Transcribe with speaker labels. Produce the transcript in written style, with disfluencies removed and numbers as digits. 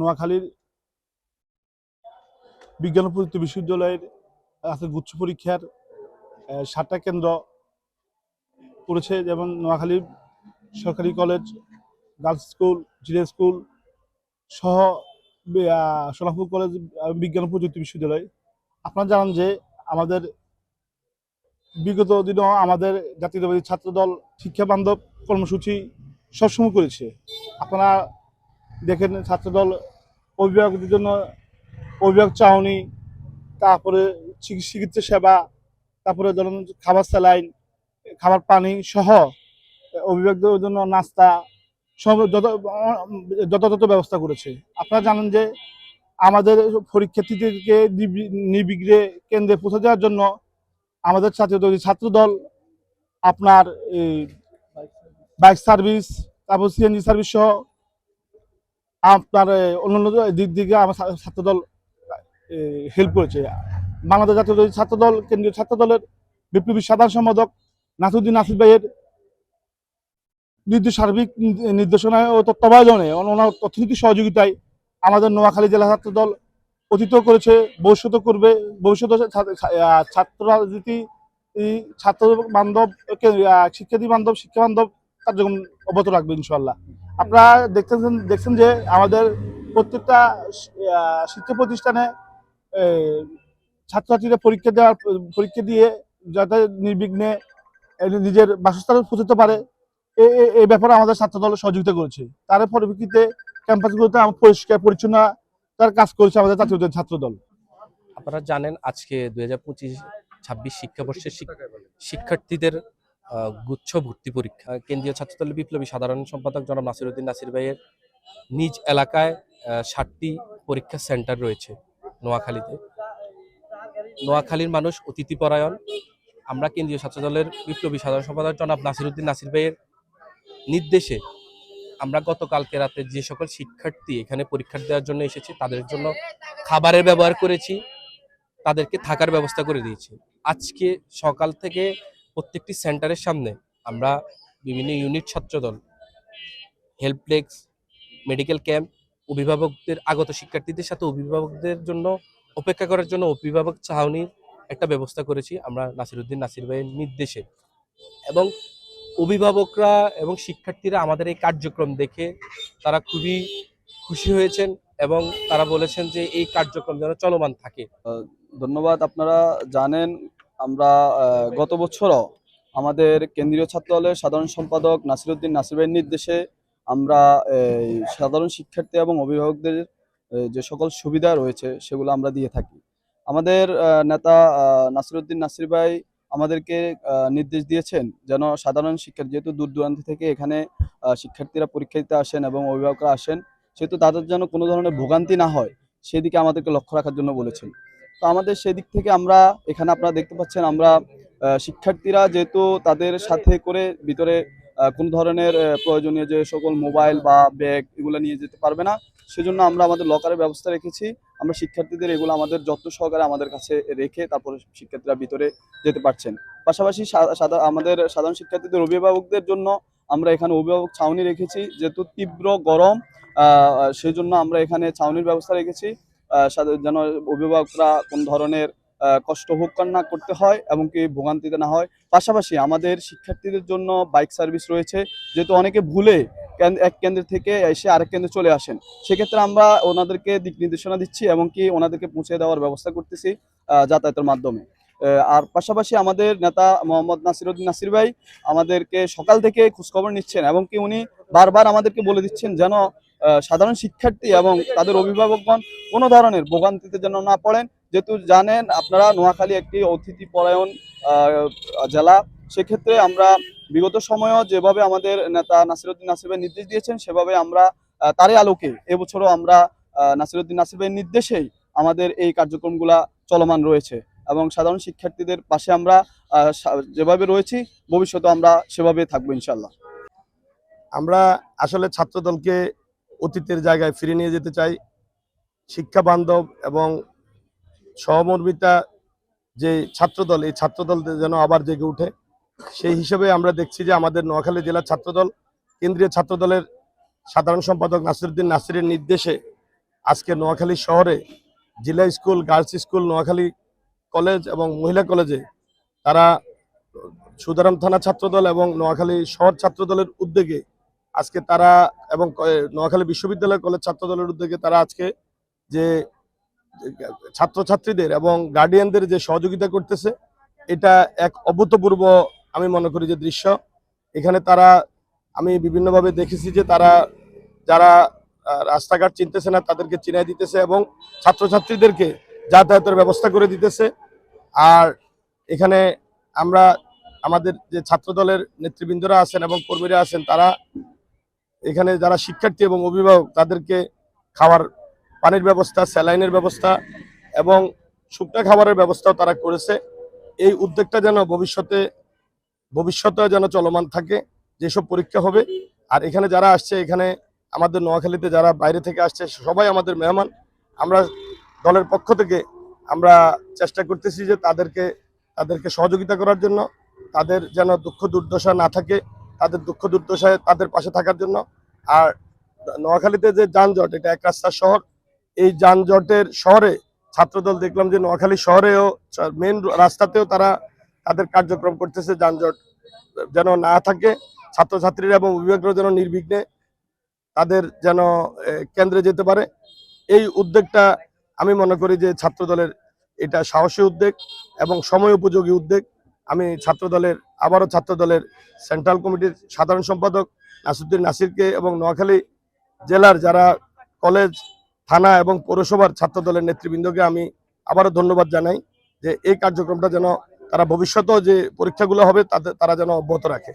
Speaker 1: নোয়াখালীর বিজ্ঞান ও প্রযুক্তি বিশ্ববিদ্যালয়ের আছে গুচ্ছ পরীক্ষার 7টা কেন্দ্র পড়েছে, যেমন নোয়াখালী সরকারি কলেজ, গার্লস স্কুল, জিরে স্কুল সহ সোনাপুর কলেজ বিজ্ঞান ও প্রযুক্তি বিশ্ববিদ্যালয়। আপনারা জানেন যে আমাদের বিগত দিনও আমাদের জাতীয়তাবাদী ছাত্রদল শিক্ষা বান্ধব কর্মসূচি সবসময় করেছে। আপনারা দেখেন ছাত্রদল অভিভাবকদের জন্য অভিভাবক চাউনি, তারপরে চিকিৎসা সেবা, তারপরে ধরুন খাবার স্যালাইন, খাবার পানি সহ অভিভাবকদের জন্য নাস্তা সব যথাযথ ব্যবস্থা করেছে। আপনারা জানেন যে আমাদের পরীক্ষার্থীদেরকে নির্বিঘ্নে কেন্দ্রে পৌঁছে দেওয়ার জন্য আমাদের ছাত্রদল আপনার বাইক সার্ভিস, তারপর সিএনজি সার্ভিস সহ আপনার অন্যান্য দিক দিকে আমার ছাত্রদল হেল্প করেছে। বাংলাদেশ জাতীয়তাবাদী ছাত্রদল কেন্দ্রীয় ছাত্রদলের বিপ্লবী সাধারণ সম্পাদক নাসিরউদ্দিন নাসির ভাইয়ের সার্বিক নির্দেশনায় ও তত্ত্বাবধানে ওনার অর্থনৈতিক সহযোগিতায় আমাদের নোয়াখালী জেলা ছাত্রদল অতীত করেছে, ভবিষ্যতে করবে। ভবিষ্যতে ছাত্র রাজনীতি, ছাত্র বান্ধব, শিক্ষার্থী বান্ধব, শিক্ষা বান্ধব কার্যক্রম অব্যাহত রাখবে ইনশাল্লাহ। আপনারা দেখছেন যে আমাদের প্রত্যেকটা শিক্ষা প্রতিষ্ঠানে ছাত্রছাত্রীরা পরীক্ষা দিয়ে যাতে নির্বিঘ্নে নিজের বাসস্থানে পৌঁছতে পারে, এই ব্যাপারে আমাদের ছাত্রদল সহযোগিতা করেছে। তার পরিপ্রেক্ষিতে ক্যাম্পাসগুলোতে পরিষ্কার পরিচ্ছন্ন তার কাজ করেছে আমাদের জাতীয় ছাত্রদল।
Speaker 2: আপনারা জানেন আজকে 2025-26 শিক্ষাবর্ষের শিক্ষার্থীদের গুচ্ছ ভর্তি পরীক্ষা। কেন্দ্রীয় ছাত্রদলের বিপ্লবী সাধারণ সম্পাদক জনাব নাসিরউদ্দিন নাসির ভাইয়ের নিজ এলাকায় 7টি পরীক্ষা সেন্টার রয়েছে নোয়াখালীতে। নোয়াখালীর মানুষ অতিথিপরায়ণ। আমরা কেন্দ্রীয় ছাত্রদলের বিপ্লবী সাধারণ সম্পাদক জনাব নাসিরউদ্দিন নাসির ভাইয়ের নির্দেশে আমরা গতকালকে রাতে যে সকল শিক্ষার্থী এখানে পরীক্ষা দেওয়ার জন্য এসেছে তাদের জন্য খাবারের ব্যবহার করেছি, তাদেরকে থাকার ব্যবস্থা করে দিয়েছি। আজকে সকাল থেকে প্রত্যেকটি সেন্টারের সামনে আমরা বিভিন্ন ইউনিট ছাত্রদল, হেল্প ডেস্ক, মেডিকেল ক্যাম্প, অভিভাবকদের, আগত শিক্ষার্থীদের সাথে অভিভাবকদের জন্য অপেক্ষা করার জন্য অভিভাবক চাহনির একটা ব্যবস্থা করেছি আমরা নাসিরউদ্দিন নাসির ভাইয়ের নির্দেশে। এবং অভিভাবকরা এবং শিক্ষার্থীরা আমাদের এই কার্যক্রম দেখে তারা খুবই খুশি হয়েছেন এবং তারা বলেছেন যে এই কার্যক্রম যেন চলমান থাকে।
Speaker 3: ধন্যবাদ। আপনারা জানেন আমরা গত বছরও আমাদের কেন্দ্রীয় ছাত্রদলের সাধারণ সম্পাদক নাসিরউদ্দিন নাসির ভাইয়ের নির্দেশে আমরা সাধারণ শিক্ষার্থী এবং অভিভাবকদের যে সকল সুবিধা রয়েছে সেগুলো আমরা দিয়ে থাকি। আমাদের নেতা নাসিরউদ্দিন নাসির ভাই আমাদেরকে নির্দেশ দিয়েছেন যেন সাধারণ শিক্ষার্থী, যেহেতু দূর দূরান্ত থেকে এখানে শিক্ষার্থীরা পরীক্ষা দিতে আসেন এবং অভিভাবকরা আসেন, সেহেতু তাদের যেন কোনো ধরনের ভোগান্তি না হয় সেদিকে আমাদেরকে লক্ষ্য রাখার জন্য বলেছেন। তো আমাদের সেদিক থেকে আমরা এখানে আপনারা দেখতে পাচ্ছেন আমরা শিক্ষার্থীরা যেহেতু তাদের সাথে করে ভিতরে কোনো ধরনের প্রয়োজনীয় যে সকল মোবাইল বা ব্যাগ এগুলো নিয়ে যেতে পারবে না, সেজন্য আমরা আমাদের লকারের ব্যবস্থা রেখেছি। আমরা শিক্ষার্থীদের এগুলো আমাদের যত্ন সহকারে আমাদের কাছে রেখে তারপরে শিক্ষার্থীরা ভিতরে যেতে পারছেন। পাশাপাশি আমাদের সাধারণ শিক্ষার্থীদের অভিভাবকদের জন্য আমরা এখানে অভিভাবক ছাউনি রেখেছি। যেহেতু তীব্র গরম, সেই জন্য আমরা এখানে ছাউনির ব্যবস্থা রেখেছি যেন অভিভাবকরা কোন ধরনের কষ্ট ভোগ না করতে হয় এবং কি ভোগান্তিতে না হয়। পাশাপাশি আমাদের শিক্ষার্থীদের জন্য বাইক সার্ভিস রয়েছে। যেহেতু অনেকে ভুলে এক কেন্দ্র থেকে এসে আরেক কেন্দ্রে চলে আসেন, সেক্ষেত্রে আমরা ওনাদেরকে দিক নির্দেশনা দিচ্ছি এবং কি ওনাদেরকে পৌঁছে দেওয়ার ব্যবস্থা করতেছি যাতায়াতের মাধ্যমে। আর পাশাপাশি আমাদের নেতা মোহাম্মদ নাসিরউদ্দিন নাসির ভাই আমাদেরকে সকাল থেকে খোঁজখবর নিচ্ছেন এবং কি উনি বারবার আমাদেরকে বলে দিচ্ছেন যেন সাধারণ শিক্ষার্থী এবং তাদের অভিভাবকগণ কোনো ধরনের ভোগান্তিতে যেন না পড়েন। যেহেতু জানেন আপনারা নোয়াখালী একটি অতিথি পরায়ণ জেলা, সেক্ষেত্রে আমরা বিগত সময়েও যেভাবে আমাদের নেতা নাসিরউদ্দিন নাসির ভাই নির্দেশ দিয়েছেন সেভাবে আমরা তারই আলোকে এবছরও আমরা নাসিরউদ্দিন নাসির ভাইয়ের নির্দেশেই আমাদের এই কার্যক্রমগুলা চলমান রয়েছে এবং সাধারণ শিক্ষার্থীদের পাশে আমরা যেভাবে রয়েছি ভবিষ্যতে আমরা সেভাবে থাকবো ইনশাল্লাহ।
Speaker 4: আমরা আসলে ছাত্রদলকে অতীতের জায়গায় ফিরে নিয়ে যেতে চাই। শিক্ষা বান্ধব এবং সহমর্মিতা যে ছাত্রদল, এই ছাত্রদল যেন আবার জেগে উঠে, সেই হিসেবে আমরা দেখছি যে আমাদের নোয়াখালী জেলা ছাত্রদল কেন্দ্রীয় ছাত্রদলের সাধারণ সম্পাদক নাসিরউদ্দিন নাসিরের নির্দেশে আজকে নোয়াখালী শহরে জেলা school, girls school, Noakhali college এবং মহিলা কলেজে তারা সুদারাম থানা ছাত্রদল এবং নোয়াখালী শহর ছাত্রদলের উদ্যোগে আজকে তারা এবং নোয়াখালী বিশ্ববিদ্যালয় কলেজ ছাত্রদলের উদ্যোগে তারা আজকে যে ছাত্রছাত্রীদের এবং গার্ডিয়ানদের যে সহযোগিতা করতেছে, এটা এক অভূতপূর্ব আমি মনে করি যে দৃশ্য। এখানে তারা আমি বিভিন্নভাবে দেখেছি যে তারা যারা রাস্তাঘাট চিনতেছে না তাদেরকে চিনাই দিতেছে এবং ছাত্রছাত্রীদেরকে যাতায়াতের ব্যবস্থা করে দিতেছে। আর এখানে আমরা আমাদের যে ছাত্রদলের নেতৃবৃন্দরা আছেন এবং কর্মীরা আছেন, তারা এখানে যারা শিক্ষার্থী এবং অভিভাবক তাদেরকে খাওয়ার পানির ব্যবস্থা, স্যালাইনের ব্যবস্থা এবং শুকনা খাবারের ব্যবস্থাও তারা করেছে। এই উদ্যোগটা যেন ভবিষ্যতে যেন চলমান থাকে, যেসব পরীক্ষা হবে। আর এখানে যারা আসছে, এখানে আমাদের নোয়াখালীতে যারা বাইরে থেকে আসছে সবাই আমাদের মেহমান। আমরা দলের পক্ষ থেকে আমরা চেষ্টা করতেছি যে তাদেরকে সহযোগিতা করার জন্য, তাদের যেন দুঃখ দুর্দশা না থাকে, তাদের দুঃখ দুর্দশায় তাদের পাশে থাকার জন্য। আর নোয়াখালীতে যে যানজট, এটা এক রাস্তার শহর, এই যানজটের শহরে ছাত্রদল দেখলাম যে নোয়াখালী শহরেও মেন রাস্তাতেও তারা তাদের কার্যক্রম করতেছে, যানজট যেন না থাকে, ছাত্রছাত্রীরা এবং অভিভাবকরা যেন নির্বিঘ্নে তাদের যেন কেন্দ্রে যেতে পারে। এই উদ্যোগটা আমি মনে করি যে ছাত্রদলের এটা সাহসী উদ্যোগ এবং সময় উপযোগী উদ্যোগ। আমি আবারও ছাত্রদলের সেন্ট্রাল কমিটির সাধারণ সম্পাদক নাসিরুদ্দিন নাসিরকে এবং নোয়াখালী জেলার যারা কলেজ, থানা এবং পৌরসভার ছাত্রদলের নেতৃবৃন্দকে আমি আবারও ধন্যবাদ জানাই যে এই কার্যক্রমটা যেন তারা ভবিষ্যতেও যে পরীক্ষাগুলো হবে তারা যেন অব্যাহত রাখে।